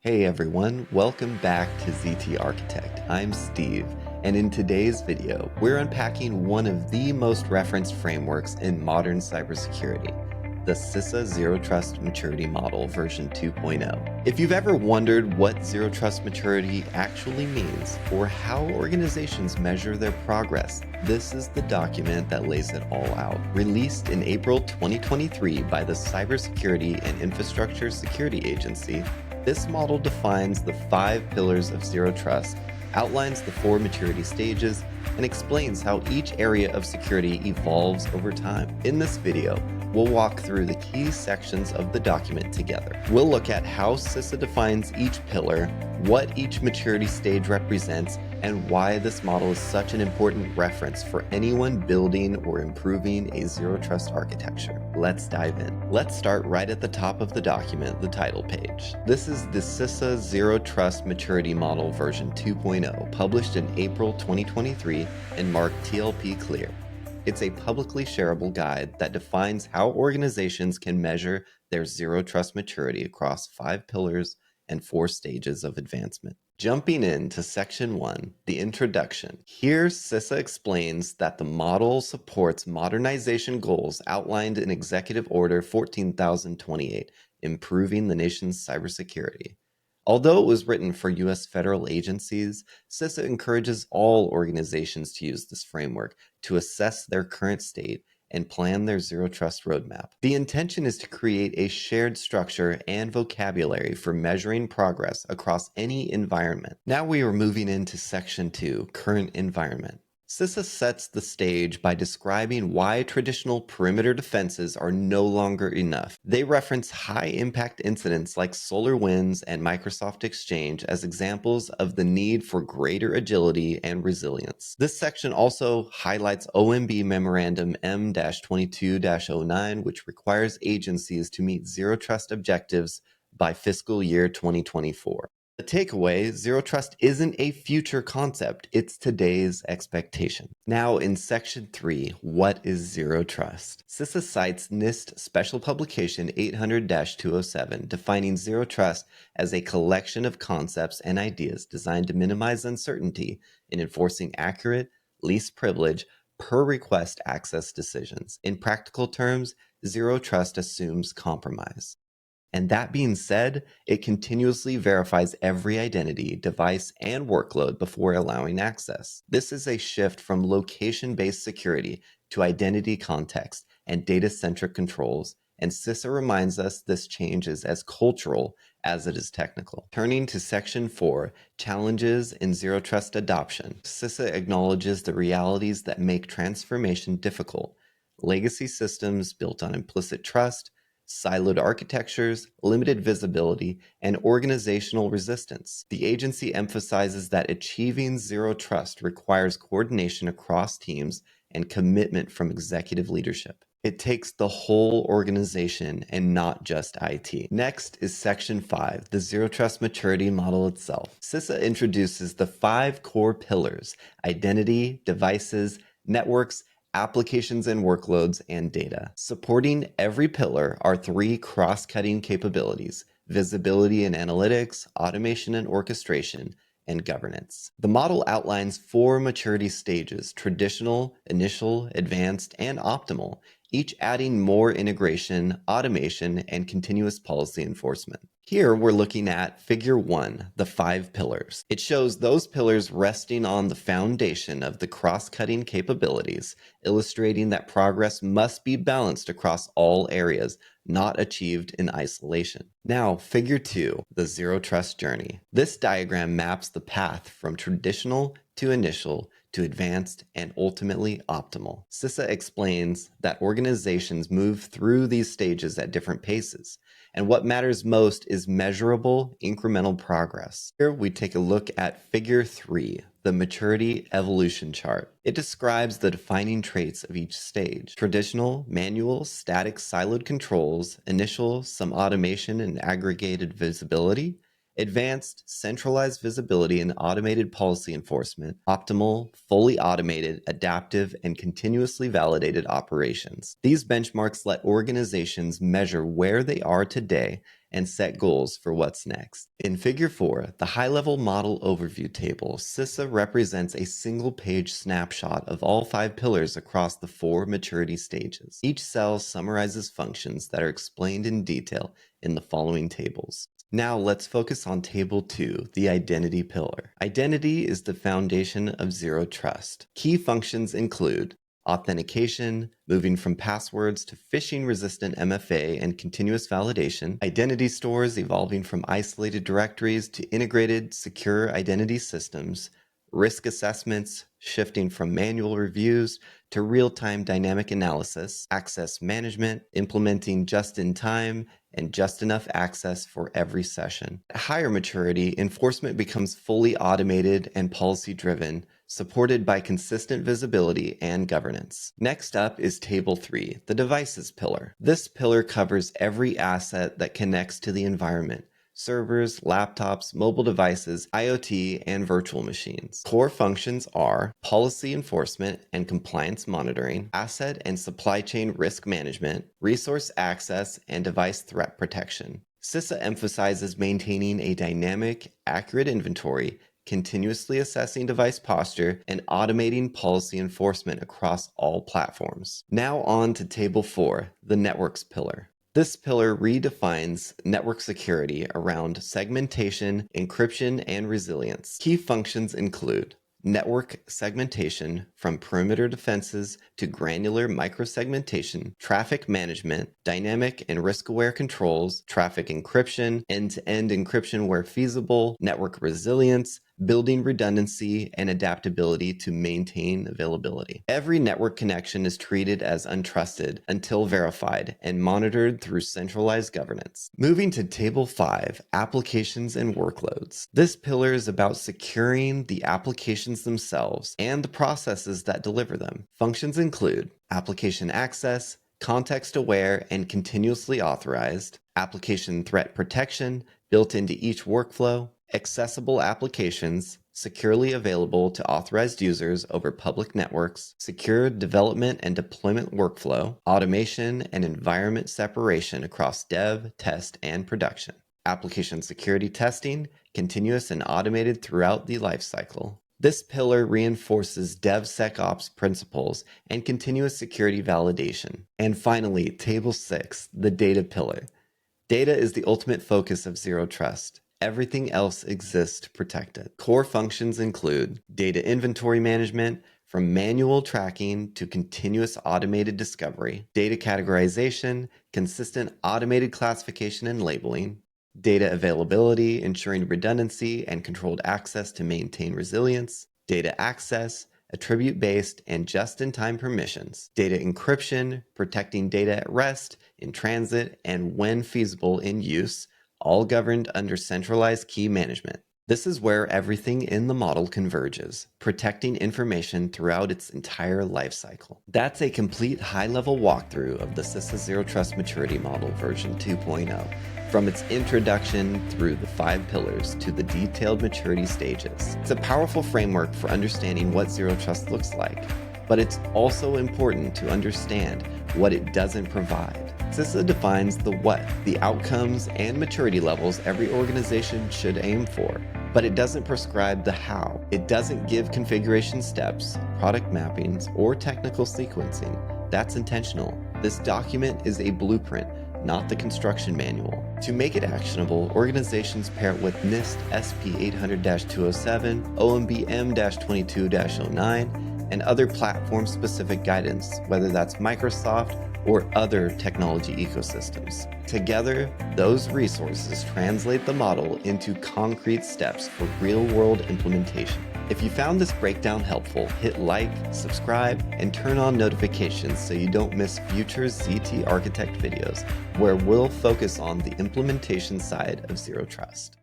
Hey everyone, welcome back to ZTArchitect. I'm Steve, and in today's video, we're unpacking one of the most referenced frameworks in modern cybersecurity, the CISA Zero Trust Maturity Model version 2.0. If you've ever wondered what Zero Trust Maturity actually means, or how organizations measure their progress, this is the document that lays it all out. Released in April 2023 by the Cybersecurity and Infrastructure Security Agency, this model defines the 5 pillars of Zero Trust, outlines the 4 maturity stages, and explains how each area of security evolves over time. In this video, we'll walk through the key sections of the document together. We'll look at how CISA defines each pillar, what each maturity stage represents, and why this model is such an important reference for anyone building or improving a Zero Trust architecture. Let's dive in. Let's start right at the top of the document, the title page. This is the CISA Zero Trust Maturity Model version 2.0, published in April 2023 and marked TLP Clear. It's a publicly shareable guide that defines how organizations can measure their Zero Trust maturity across 5 pillars and 4 stages of advancement. Jumping into Section 1, the introduction. Here, CISA explains that the model supports modernization goals outlined in Executive Order 14,028, improving the nation's cybersecurity. Although it was written for U.S. federal agencies, CISA encourages all organizations to use this framework to assess their current state and plan their Zero Trust roadmap. The intention is to create a shared structure and vocabulary for measuring progress across any environment. Now we are moving into Section 2, Current Environment. CISA sets the stage by describing why traditional perimeter defenses are no longer enough. They reference high-impact incidents like SolarWinds and Microsoft Exchange as examples of the need for greater agility and resilience. This section also highlights OMB Memorandum M-22-09, which requires agencies to meet Zero Trust objectives by fiscal year 2024. The takeaway, Zero Trust isn't a future concept, it's today's expectation. Now in Section 3, what is Zero Trust? CISA cites NIST Special Publication 800-207, defining Zero Trust as a collection of concepts and ideas designed to minimize uncertainty in enforcing accurate, least privilege, per request access decisions. In practical terms, Zero Trust assumes compromise. And that being said, it continuously verifies every identity, device, and workload before allowing access. This is a shift from location-based security to identity context and data-centric controls, and CISA reminds us this change is as cultural as it is technical. Turning to Section 4, Challenges in Zero Trust Adoption, CISA acknowledges the realities that make transformation difficult. Legacy systems built on implicit trust, siloed architectures, limited visibility, and organizational resistance. The agency emphasizes that achieving Zero Trust requires coordination across teams and commitment from executive leadership. It takes the whole organization and not just IT. Next is Section 5, the Zero Trust Maturity Model itself. CISA introduces the 5 core pillars: identity, devices, networks, applications and workloads, and data. Supporting every pillar are 3 cross-cutting capabilities: visibility and analytics, automation and orchestration, and governance. The model outlines 4 maturity stages: traditional, initial, advanced, and optimal, each adding more integration, automation, and continuous policy enforcement. Here we're looking at Figure 1, the 5 pillars. It shows those pillars resting on the foundation of the cross-cutting capabilities, illustrating that progress must be balanced across all areas, not achieved in isolation. Now, Figure 2, the Zero Trust journey. This diagram maps the path from traditional to initial to advanced and ultimately optimal. CISA explains that organizations move through these stages at different paces, and what matters most is measurable, incremental progress. Here we take a look at Figure 3, the maturity evolution chart. It describes the defining traits of each stage: traditional, manual, static, siloed controls; initial, some automation and aggregated visibility; advanced, centralized visibility and automated policy enforcement; optimal, fully automated, adaptive, and continuously validated operations. These benchmarks let organizations measure where they are today and set goals for what's next. In Figure 4, the high-level model overview table, CISA represents a single-page snapshot of all 5 pillars across the 4 maturity stages. Each cell summarizes functions that are explained in detail in the following tables. Now let's focus on Table 2, the identity pillar. Identity is the foundation of Zero Trust. Key functions include authentication, moving from passwords to phishing-resistant MFA and continuous validation, identity stores evolving from isolated directories to integrated, secure identity systems, risk assessments shifting from manual reviews to real-time dynamic analysis, access management, implementing just-in-time and just enough access for every session. At higher maturity, enforcement becomes fully automated and policy-driven, supported by consistent visibility and governance. Next up is Table 3, the devices pillar. This pillar covers every asset that connects to the environment: servers, laptops, mobile devices, IoT, and virtual machines. Core functions are policy enforcement and compliance monitoring, asset and supply chain risk management, resource access, and device threat protection. CISA emphasizes maintaining a dynamic, accurate inventory, continuously assessing device posture, and automating policy enforcement across all platforms. Now on to Table 4, the networks pillar. This pillar redefines network security around segmentation, encryption, and resilience. Key functions include network segmentation from perimeter defenses to granular microsegmentation, traffic management, dynamic and risk-aware controls, traffic encryption, end-to-end encryption where feasible, network resilience, building redundancy and adaptability to maintain availability. Every network connection is treated as untrusted until verified and monitored through centralized governance. Moving to Table 5, applications and workloads. This pillar is about securing the applications themselves and the processes that deliver them. Functions include application access, context-aware and continuously authorized, application threat protection built into each workflow, accessible applications, securely available to authorized users over public networks, secure development and deployment workflow, automation and environment separation across dev, test, and production, application security testing, continuous and automated throughout the lifecycle. This pillar reinforces DevSecOps principles and continuous security validation. And finally, Table 6, the data pillar. Data is the ultimate focus of Zero Trust. Everything else exists to protect it. Core functions include data inventory management, from manual tracking to continuous automated discovery, data categorization, consistent automated classification and labeling, data availability, ensuring redundancy and controlled access to maintain resilience, data access, attribute-based and just-in-time permissions, data encryption, protecting data at rest, in transit, and when feasible in use, all governed under centralized key management. This is where everything in the model converges, protecting information throughout its entire lifecycle. That's a complete high-level walkthrough of the CISA Zero Trust Maturity Model version 2.0, from its introduction through the 5 pillars to the detailed maturity stages. It's a powerful framework for understanding what Zero Trust looks like, but it's also important to understand what it doesn't provide. CISA defines the what, the outcomes, and maturity levels every organization should aim for, but it doesn't prescribe the how. It doesn't give configuration steps, product mappings, or technical sequencing. That's intentional. This document is a blueprint, not the construction manual. To make it actionable, organizations pair it with NIST SP 800-207, OMB M-22-09, and other platform-specific guidance, whether that's Microsoft or other technology ecosystems. Together, those resources translate the model into concrete steps for real-world implementation. If you found this breakdown helpful, hit like, subscribe, and turn on notifications so you don't miss future ZTArchitect videos, where we'll focus on the implementation side of Zero Trust.